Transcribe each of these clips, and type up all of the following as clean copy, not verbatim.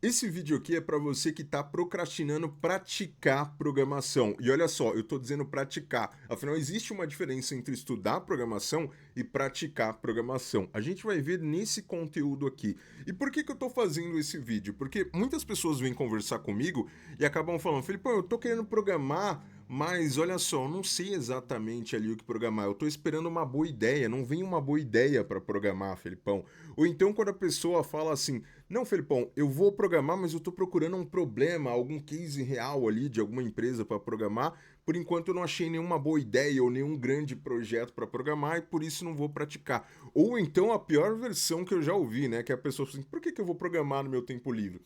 Esse vídeo aqui é para você que está procrastinando praticar programação. E olha só, eu estou dizendo praticar. Afinal, existe uma diferença entre estudar programação e praticar programação. A gente vai ver nesse conteúdo aqui. E por que eu estou fazendo esse vídeo? Porque muitas pessoas vêm conversar comigo e acabam falando, Felipão, eu estou querendo programar, mas olha só, eu não sei exatamente ali o que programar. Eu estou esperando uma boa ideia, não vem uma boa ideia para programar, Felipão. Ou então quando a pessoa fala assim, não, Felipão, eu vou programar, mas eu estou procurando um problema, algum case real ali de alguma empresa para programar. Por enquanto eu não achei nenhuma boa ideia ou nenhum grande projeto para programar e por isso não vou praticar. Ou então a pior versão que eu já ouvi, né? Que é a pessoa fala assim, por que eu vou programar no meu tempo livre?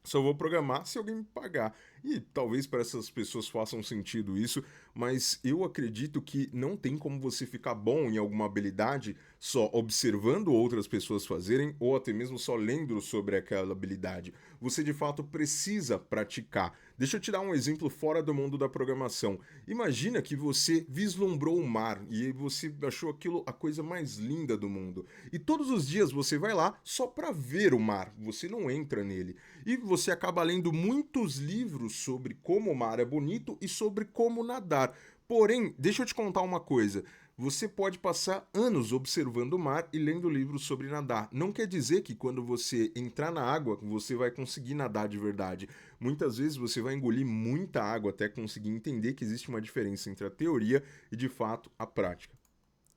Só vou programar se alguém me pagar. E talvez para essas pessoas façam sentido isso, mas eu acredito que não tem como você ficar bom em alguma habilidade só observando outras pessoas fazerem ou até mesmo só lendo sobre aquela habilidade. Você de fato precisa praticar. Deixa eu te dar um exemplo fora do mundo da programação. Imagina que você vislumbrou o mar e você achou aquilo a coisa mais linda do mundo. E todos os dias você vai lá só para ver o mar, você não entra nele. E você acaba lendo muitos livros sobre como o mar é bonito e sobre como nadar. Porém, deixa eu te contar uma coisa. Você pode passar anos observando o mar e lendo livros sobre nadar. Não quer dizer que quando você entrar na água, você vai conseguir nadar de verdade. Muitas vezes você vai engolir muita água até conseguir entender que existe uma diferença entre a teoria e, de fato, a prática.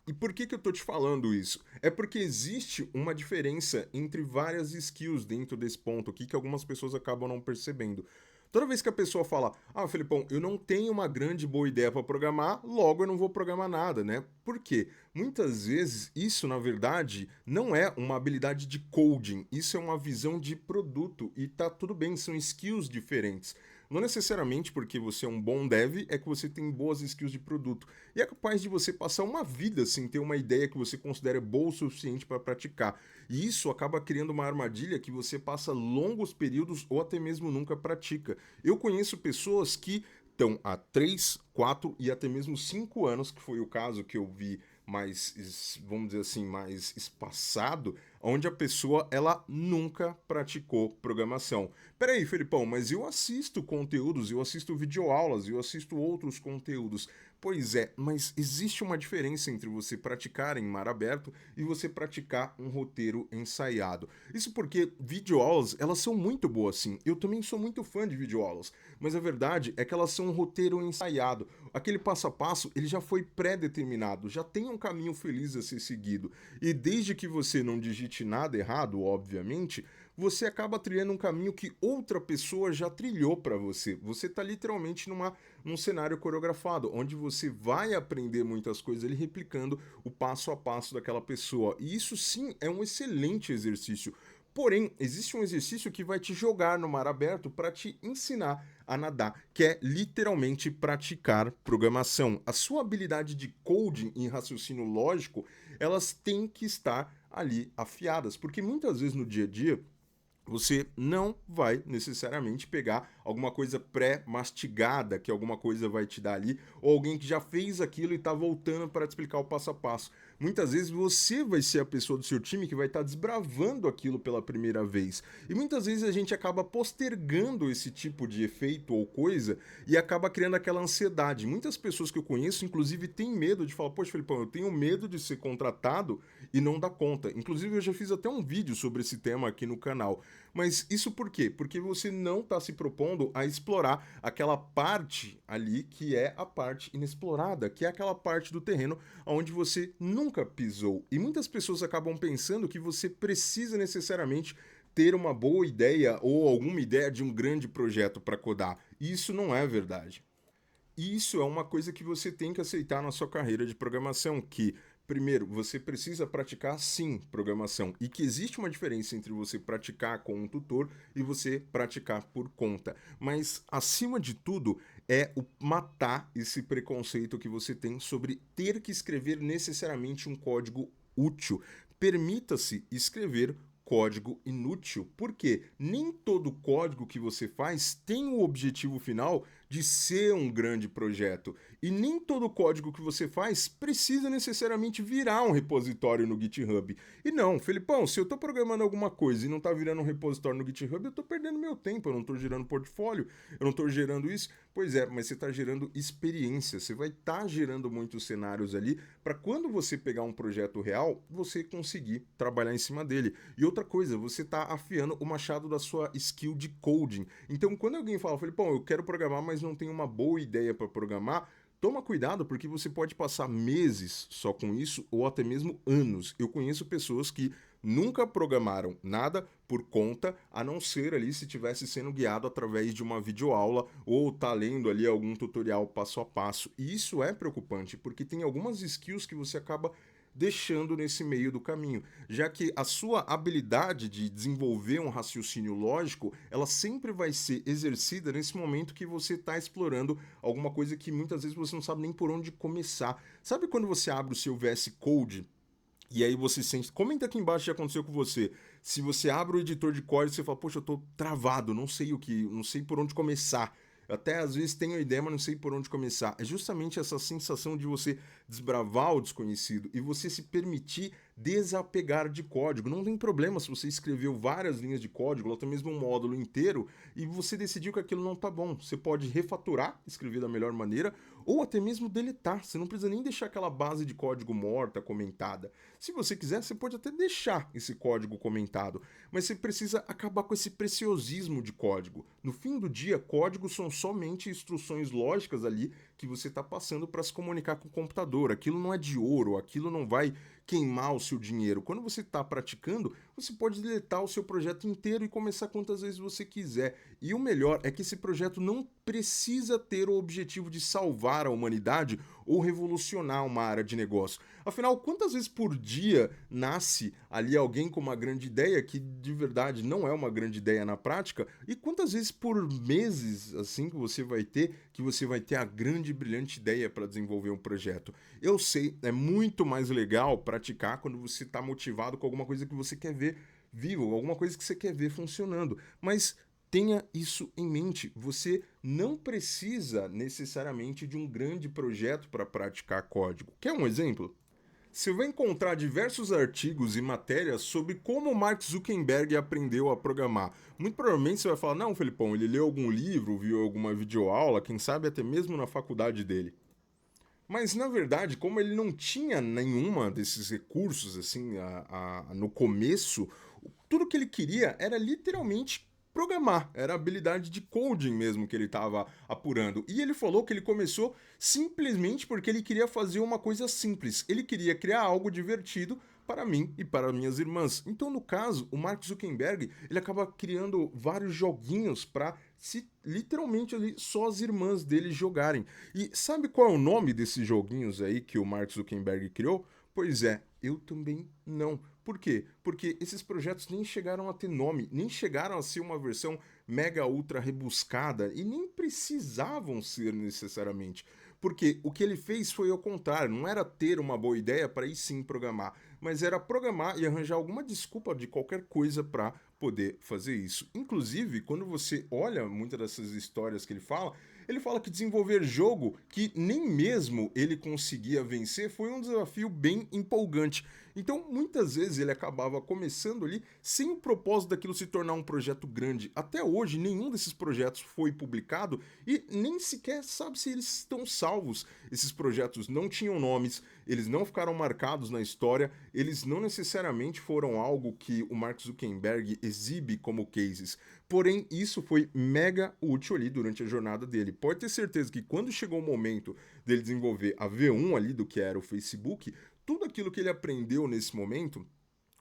E por que eu tô te falando isso? É porque existe uma diferença entre várias skills dentro desse ponto aqui que algumas pessoas acabam não percebendo. Toda vez que a pessoa fala, ah, Felipão, eu não tenho uma grande boa ideia para programar, logo eu não vou programar nada, né? Por quê? Muitas vezes isso, na verdade, não é uma habilidade de coding, isso é uma visão de produto e tá tudo bem, são skills diferentes. Não necessariamente porque você é um bom dev é que você tem boas skills de produto. E é capaz de você passar uma vida sem ter uma ideia que você considera boa o suficiente para praticar. E isso acaba criando uma armadilha que você passa longos períodos ou até mesmo nunca pratica. Eu conheço pessoas que estão há 3, 4 e até mesmo 5 anos, que foi o caso que eu vi mais, vamos dizer assim, mais espaçado, onde a pessoa ela nunca praticou programação. Peraí, Felipão, mas eu assisto conteúdos, eu assisto videoaulas, eu assisto outros conteúdos. Pois é, mas existe uma diferença entre você praticar em mar aberto e você praticar um roteiro ensaiado. Isso porque videoaulas, elas são muito boas sim. Eu também sou muito fã de videoaulas, mas a verdade é que elas são um roteiro ensaiado. Aquele passo a passo, ele já foi pré-determinado, já tem um caminho feliz a ser seguido. E desde que você não digite nada errado, obviamente, você acaba trilhando um caminho que outra pessoa já trilhou para você. Você está literalmente num cenário coreografado, onde você vai aprender muitas coisas ali replicando o passo a passo daquela pessoa. E isso sim é um excelente exercício. Porém, existe um exercício que vai te jogar no mar aberto para te ensinar a nadar, que é literalmente praticar programação. A sua habilidade de coding e raciocínio lógico, elas têm que estar ali afiadas, porque muitas vezes no dia a dia você não vai necessariamente pegar alguma coisa pré-mastigada que alguma coisa vai te dar ali, ou alguém que já fez aquilo e está voltando para te explicar o passo a passo. Muitas vezes você vai ser a pessoa do seu time que vai estar desbravando aquilo pela primeira vez. E muitas vezes a gente acaba postergando esse tipo de efeito ou coisa e acaba criando aquela ansiedade. Muitas pessoas que eu conheço, inclusive, têm medo de falar: poxa, Felipão, eu tenho medo de ser contratado e não dar conta. Inclusive, eu já fiz até um vídeo sobre esse tema aqui no canal. Mas isso por quê? Porque você não está se propondo a explorar aquela parte ali que é a parte inexplorada, que é aquela parte do terreno onde você nunca pisou. E muitas pessoas acabam pensando que você precisa necessariamente ter uma boa ideia ou alguma ideia de um grande projeto para codar. E isso não é verdade. E isso é uma coisa que você tem que aceitar na sua carreira de programação, que primeiro, você precisa praticar sim programação e que existe uma diferença entre você praticar com um tutor e você praticar por conta. Mas acima de tudo é o matar esse preconceito que você tem sobre ter que escrever necessariamente um código útil. Permita-se escrever código inútil, porque nem todo código que você faz tem o objetivo final de ser um grande projeto. E nem todo código que você faz precisa necessariamente virar um repositório no GitHub. E não, Felipão, se eu estou programando alguma coisa e não está virando um repositório no GitHub, eu estou perdendo meu tempo, eu não estou gerando portfólio, eu não estou gerando isso. Pois é, mas você está gerando experiência, você vai estar gerando muitos cenários ali para quando você pegar um projeto real, você conseguir trabalhar em cima dele. E outra coisa, você está afiando o machado da sua skill de coding. Então, quando alguém fala, Felipão, eu quero programar, mas não tenho uma boa ideia para programar, toma cuidado, porque você pode passar meses só com isso ou até mesmo anos. Eu conheço pessoas que nunca programaram nada por conta, a não ser ali se estivesse sendo guiado através de uma videoaula ou tá lendo ali algum tutorial passo a passo. E isso é preocupante, porque tem algumas skills que você acaba deixando nesse meio do caminho, já que a sua habilidade de desenvolver um raciocínio lógico, ela sempre vai ser exercida nesse momento que você está explorando alguma coisa que muitas vezes você não sabe nem por onde começar. Sabe quando você abre o seu VS Code e aí você sente... Comenta aqui embaixo se aconteceu com você. Se você abre o editor de código e você fala, poxa, eu tô travado, não sei por onde começar. Eu até às vezes tenho a ideia, mas não sei por onde começar. É justamente essa sensação de você desbravar o desconhecido e você se permitir desapegar de código. Não tem problema se você escreveu várias linhas de código, ou até mesmo um módulo inteiro, e você decidiu que aquilo não tá bom. Você pode refaturar, escrever da melhor maneira, ou até mesmo deletar. Você não precisa nem deixar aquela base de código morta, comentada. Se você quiser, você pode até deixar esse código comentado, mas você precisa acabar com esse preciosismo de código. No fim do dia, códigos são somente instruções lógicas ali que você está passando para se comunicar com o computador. Aquilo não é de ouro, aquilo não vai queimar o seu dinheiro. Quando você está praticando, você pode deletar o seu projeto inteiro e começar quantas vezes você quiser. E o melhor é que esse projeto não precisa ter o objetivo de salvar a humanidade ou revolucionar uma área de negócio. Afinal, quantas vezes por dia nasce ali alguém com uma grande ideia que de verdade não é uma grande ideia na prática? E quantas vezes por meses assim que você vai ter a grande e brilhante ideia para desenvolver um projeto? Eu sei, é muito mais legal praticar quando você está motivado com alguma coisa que você quer ver vivo, alguma coisa que você quer ver funcionando. Mas tenha isso em mente, você não precisa necessariamente de um grande projeto para praticar código. Quer um exemplo? Você vai encontrar diversos artigos e matérias sobre como Mark Zuckerberg aprendeu a programar. Muito provavelmente você vai falar, não, Felipão, ele leu algum livro, viu alguma videoaula, quem sabe até mesmo na faculdade dele. Mas na verdade, como ele não tinha nenhuma desses recursos assim no começo, tudo que ele queria era literalmente programar, era a habilidade de coding mesmo que ele estava apurando. E ele falou que ele começou simplesmente porque ele queria fazer uma coisa simples. Ele queria criar algo divertido para mim e para minhas irmãs. Então, no caso, o Mark Zuckerberg, ele acaba criando vários joguinhos para se literalmente ali só as irmãs dele jogarem. E sabe qual é o nome desses joguinhos aí que o Mark Zuckerberg criou? Pois é, eu também não. Por quê? Porque esses projetos nem chegaram a ter nome, nem chegaram a ser uma versão mega ultra rebuscada e nem precisavam ser necessariamente. Porque o que ele fez foi ao contrário, não era ter uma boa ideia para aí sim programar, mas era programar e arranjar alguma desculpa de qualquer coisa para poder fazer isso. Inclusive, quando você olha muitas dessas histórias que ele fala que desenvolver jogo que nem mesmo ele conseguia vencer foi um desafio bem empolgante. Então, muitas vezes ele acabava começando ali sem o propósito daquilo se tornar um projeto grande. Até hoje, nenhum desses projetos foi publicado e nem sequer sabe se eles estão salvos. Esses projetos não tinham nomes, eles não ficaram marcados na história, eles não necessariamente foram algo que o Mark Zuckerberg exibe como cases. Porém, isso foi mega útil ali durante a jornada dele. Pode ter certeza que quando chegou o momento dele desenvolver a V1 ali do que era o Facebook, tudo aquilo que ele aprendeu nesse momento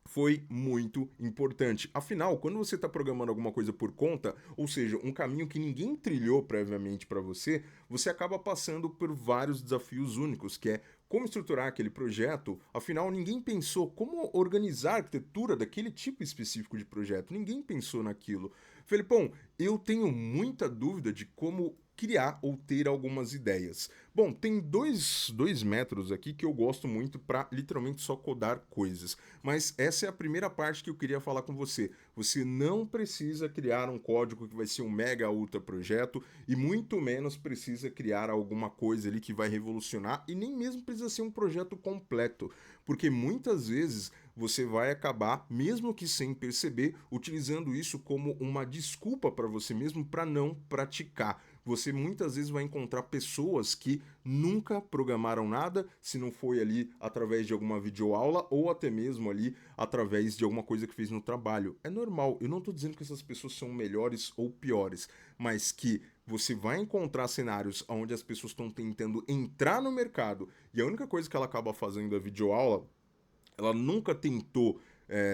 foi muito importante. Afinal, quando você está programando alguma coisa por conta, ou seja, um caminho que ninguém trilhou previamente para você, você acaba passando por vários desafios únicos, que é como estruturar aquele projeto. Afinal, ninguém pensou como organizar a arquitetura daquele tipo específico de projeto. Ninguém pensou naquilo. Felipão, eu tenho muita dúvida de como criar ou ter algumas ideias. Bom, tem dois métodos aqui que eu gosto muito para literalmente só codar coisas, mas essa é a primeira parte que eu queria falar com você. Você não precisa criar um código que vai ser um mega ultra projeto e muito menos precisa criar alguma coisa ali que vai revolucionar e nem mesmo precisa ser um projeto completo, porque muitas vezes você vai acabar, mesmo que sem perceber, utilizando isso como uma desculpa para você mesmo para não praticar. Você muitas vezes vai encontrar pessoas que nunca programaram nada, se não foi ali através de alguma videoaula ou até mesmo ali através de alguma coisa que fez no trabalho. É normal, eu não estou dizendo que essas pessoas são melhores ou piores, mas que você vai encontrar cenários onde as pessoas estão tentando entrar no mercado e a única coisa que ela acaba fazendo é videoaula. Ela nunca tentou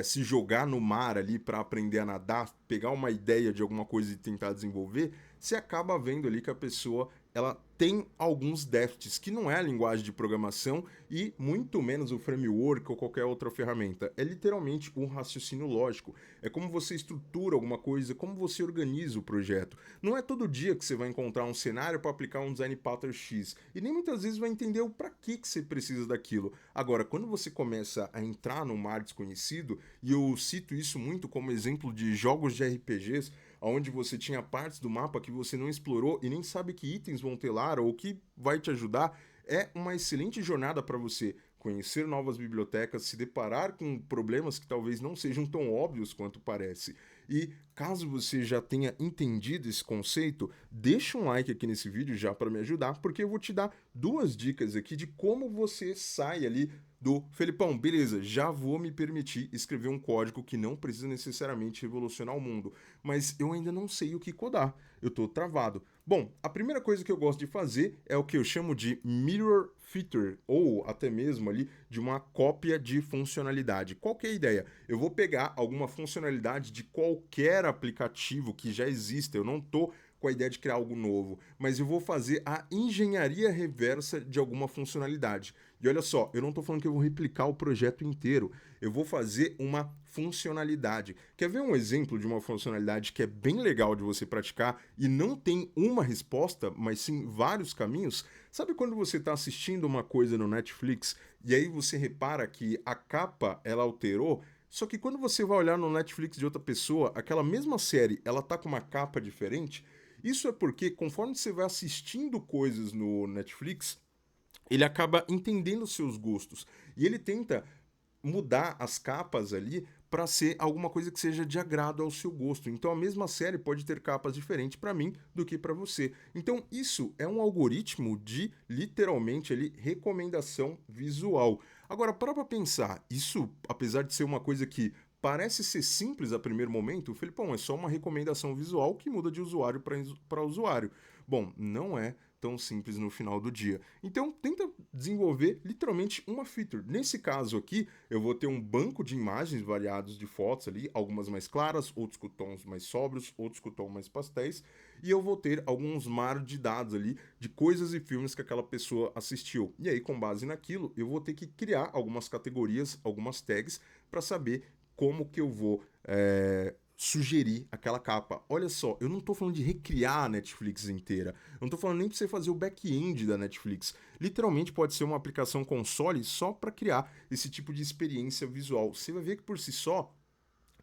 se jogar no mar ali para aprender a nadar, pegar uma ideia de alguma coisa e tentar desenvolver, você acaba vendo ali que a pessoa ela tem alguns déficits, que não é a linguagem de programação e muito menos o framework ou qualquer outra ferramenta. É literalmente um raciocínio lógico. É como você estrutura alguma coisa, como você organiza o projeto. Não é todo dia que você vai encontrar um cenário para aplicar um design pattern X. E nem muitas vezes vai entender o para que você precisa daquilo. Agora, quando você começa a entrar num mar desconhecido, e eu cito isso muito como exemplo de jogos de RPGs, onde você tinha partes do mapa que você não explorou e nem sabe que itens vão ter lá ou que vai te ajudar, é uma excelente jornada para você conhecer novas bibliotecas, se deparar com problemas que talvez não sejam tão óbvios quanto parece. E caso você já tenha entendido esse conceito, deixa um like aqui nesse vídeo já para me ajudar, porque eu vou te dar duas dicas aqui de como você sai ali do Felipão, beleza, já vou me permitir escrever um código que não precisa necessariamente revolucionar o mundo, mas eu ainda não sei o que codar, eu tô travado. Bom, a primeira coisa que eu gosto de fazer é o que eu chamo de mirror feature, ou até mesmo ali de uma cópia de funcionalidade. Qual que é a ideia? Eu vou pegar alguma funcionalidade de qualquer aplicativo que já exista, eu não tô com a ideia de criar algo novo, mas eu vou fazer a engenharia reversa de alguma funcionalidade. E olha só, eu não estou falando que eu vou replicar o projeto inteiro, eu vou fazer uma funcionalidade. Quer ver um exemplo de uma funcionalidade que é bem legal de você praticar e não tem uma resposta, mas sim vários caminhos? Sabe quando você está assistindo uma coisa no Netflix e aí você repara que a capa ela alterou? Só que quando você vai olhar no Netflix de outra pessoa, aquela mesma série, ela tá com uma capa diferente. Isso é porque conforme você vai assistindo coisas no Netflix, ele acaba entendendo os seus gostos e ele tenta mudar as capas ali para ser alguma coisa que seja de agrado ao seu gosto. Então a mesma série pode ter capas diferentes para mim do que para você. Então isso é um algoritmo de literalmente ali recomendação visual. Agora para pensar, isso apesar de ser uma coisa que parece ser simples a primeiro momento, o Felipão, é só uma recomendação visual que muda de usuário para usuário. Bom, não é tão simples no final do dia. Então, tenta desenvolver literalmente uma feature. Nesse caso aqui, eu vou ter um banco de imagens variados de fotos ali, algumas mais claras, outros com tons mais sóbrios, outros com tons mais pastéis, e eu vou ter alguns mar de dados ali de coisas e filmes que aquela pessoa assistiu. E aí, com base naquilo, eu vou ter que criar algumas categorias, algumas tags para saber como que eu vou sugerir aquela capa. Olha só, eu não tô falando de recriar a Netflix inteira. Eu não tô falando nem pra você fazer o back-end da Netflix. Literalmente pode ser uma aplicação console só para criar esse tipo de experiência visual. Você vai ver que por si só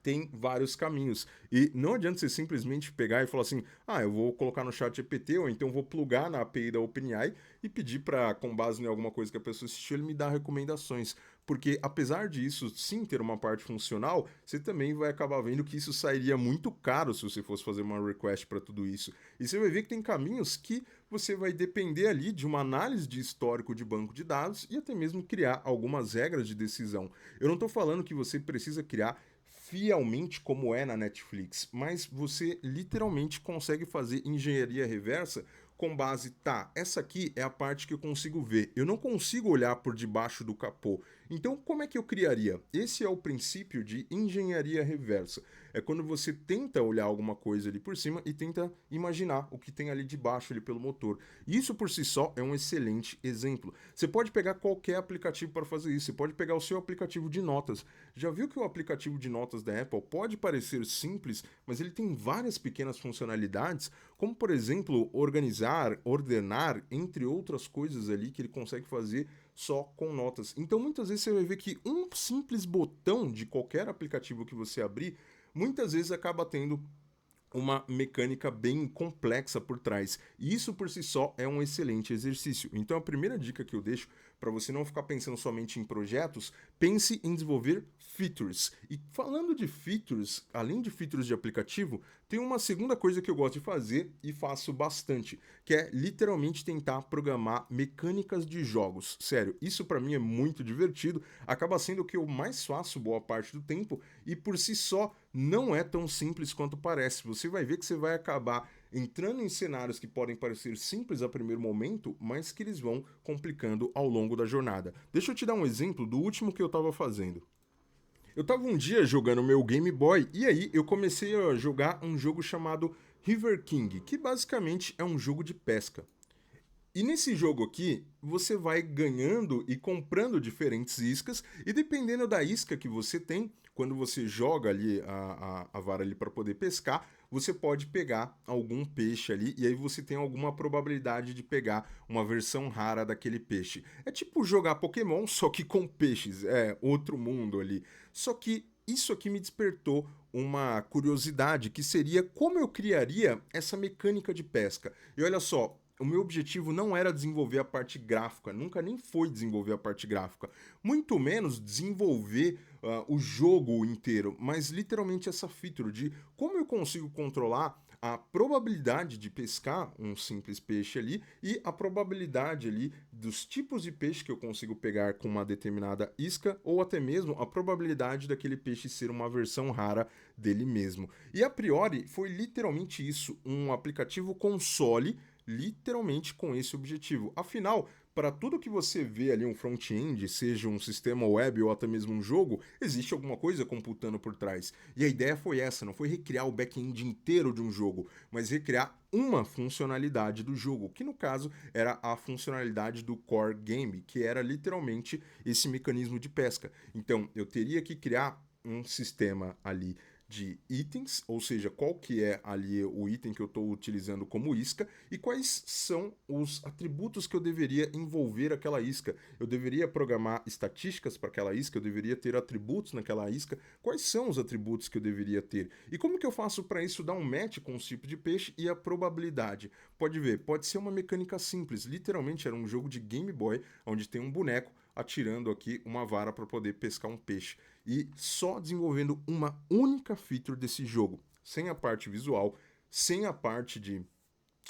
tem vários caminhos. E não adianta você simplesmente pegar e falar assim: ah, eu vou colocar no chat GPT ou então vou plugar na API da OpenAI e pedir para, com base em alguma coisa que a pessoa assistiu, ele me dar recomendações. Porque apesar disso sim ter uma parte funcional, você também vai acabar vendo que isso sairia muito caro se você fosse fazer uma request para tudo isso. E você vai ver que tem caminhos que você vai depender ali de uma análise de histórico de banco de dados e até mesmo criar algumas regras de decisão. Eu não estou falando que você precisa criar fielmente como é na Netflix, mas você literalmente consegue fazer engenharia reversa com base, tá, essa aqui é a parte que eu consigo ver. Eu não consigo olhar por debaixo do capô. Então, como é que eu criaria? Esse é o princípio de engenharia reversa. É quando você tenta olhar alguma coisa ali por cima e tenta imaginar o que tem ali debaixo ali pelo motor. Isso por si só é um excelente exemplo. Você pode pegar qualquer aplicativo para fazer isso. Você pode pegar o seu aplicativo de notas. Já viu que o aplicativo de notas da Apple pode parecer simples, mas ele tem várias pequenas funcionalidades, como por exemplo, organizar, ordenar, entre outras coisas ali que ele consegue fazer só com notas. Então muitas vezes você vai ver que um simples botão de qualquer aplicativo que você abrir, muitas vezes acaba tendo uma mecânica bem complexa por trás. E isso por si só é um excelente exercício. Então a primeira dica que eu deixo para você não ficar pensando somente em projetos, pense em desenvolver features. E falando de features, além de features de aplicativo, tem uma segunda coisa que eu gosto de fazer e faço bastante, que é literalmente tentar programar mecânicas de jogos. Sério, isso para mim é muito divertido, acaba sendo o que eu mais faço boa parte do tempo e por si só não é tão simples quanto parece. Você vai ver que você vai acabar entrando em cenários que podem parecer simples a primeiro momento, mas que eles vão complicando ao longo da jornada. Deixa eu te dar um exemplo do último que eu estava fazendo. Eu estava um dia jogando meu Game Boy e aí eu comecei a jogar um jogo chamado River King, que basicamente é um jogo de pesca. E nesse jogo aqui, você vai ganhando e comprando diferentes iscas, e dependendo da isca que você tem, quando você joga ali a vara ali para poder pescar, você pode pegar algum peixe ali, e aí você tem alguma probabilidade de pegar uma versão rara daquele peixe. É tipo jogar Pokémon, só que com peixes, é outro mundo ali. Só que isso aqui me despertou uma curiosidade, que seria como eu criaria essa mecânica de pesca. E olha só, o meu objetivo não era desenvolver a parte gráfica, nunca nem foi desenvolver a parte gráfica, muito menos desenvolver o jogo inteiro, mas literalmente essa feature de como eu consigo controlar a probabilidade de pescar um simples peixe ali e a probabilidade ali dos tipos de peixe que eu consigo pegar com uma determinada isca ou até mesmo a probabilidade daquele peixe ser uma versão rara dele mesmo. E a priori foi literalmente isso, um aplicativo console literalmente com esse objetivo. Afinal, para tudo que você vê ali um front-end, seja um sistema web ou até mesmo um jogo, existe alguma coisa computando por trás. E a ideia foi essa, não foi recriar o back-end inteiro de um jogo, mas recriar uma funcionalidade do jogo, que no caso era a funcionalidade do core game, que era literalmente esse mecanismo de pesca. Então, eu teria que criar um sistema ali de itens, ou seja, qual que é ali o item que eu estou utilizando como isca e quais são os atributos que eu deveria envolver aquela isca. Eu deveria programar estatísticas para aquela isca, eu deveria ter atributos naquela isca. Quais são os atributos que eu deveria ter? E como que eu faço para isso dar um match com o tipo de peixe e a probabilidade? Pode ver, pode ser uma mecânica simples. Literalmente era um jogo de Game Boy onde tem um boneco atirando aqui uma vara para poder pescar um peixe. E só desenvolvendo uma única feature desse jogo, sem a parte visual, sem a parte de,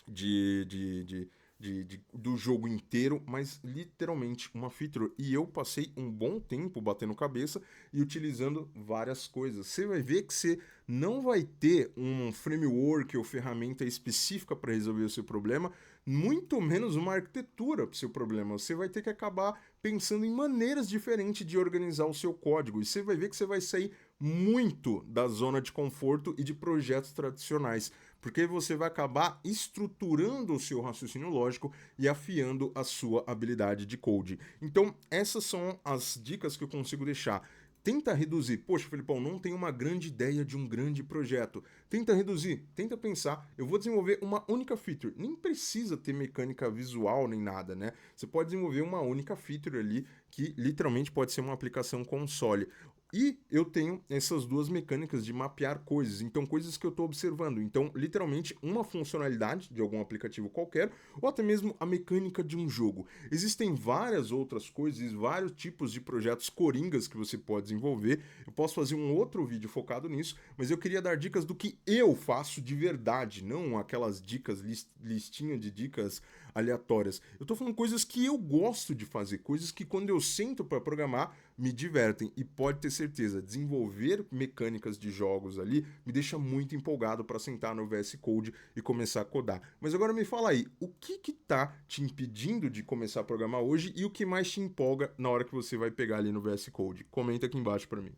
de, de, do jogo inteiro, mas literalmente uma feature. E eu passei um bom tempo batendo cabeça e utilizando várias coisas. Você vai ver que você não vai ter um framework ou ferramenta específica para resolver o seu problema, muito menos uma arquitetura para o seu problema. Você vai ter que acabar pensando em maneiras diferentes de organizar o seu código. E você vai ver que você vai sair muito da zona de conforto e de projetos tradicionais, porque você vai acabar estruturando o seu raciocínio lógico e afiando a sua habilidade de code. Então, essas são as dicas que eu consigo deixar. Tenta reduzir. Poxa, Felipão, não tem uma grande ideia de um grande projeto. Tenta reduzir, tenta pensar. Eu vou desenvolver uma única feature. Nem precisa ter mecânica visual nem nada, né? Você pode desenvolver uma única feature ali que literalmente pode ser uma aplicação console. E eu tenho essas duas mecânicas de mapear coisas, então coisas que eu estou observando. Então, literalmente, uma funcionalidade de algum aplicativo qualquer, ou até mesmo a mecânica de um jogo. Existem várias outras coisas, vários tipos de projetos coringas que você pode desenvolver. Eu posso fazer um outro vídeo focado nisso, mas eu queria dar dicas do que eu faço de verdade, não aquelas dicas, listinha de dicas aleatórias. Eu tô falando coisas que eu gosto de fazer, coisas que quando eu sento para programar me divertem. E pode ter certeza, desenvolver mecânicas de jogos ali me deixa muito empolgado para sentar no VS Code e começar a codar. Mas agora me fala aí, o que tá te impedindo de começar a programar hoje e o que mais te empolga na hora que você vai pegar ali no VS Code? Comenta aqui embaixo para mim.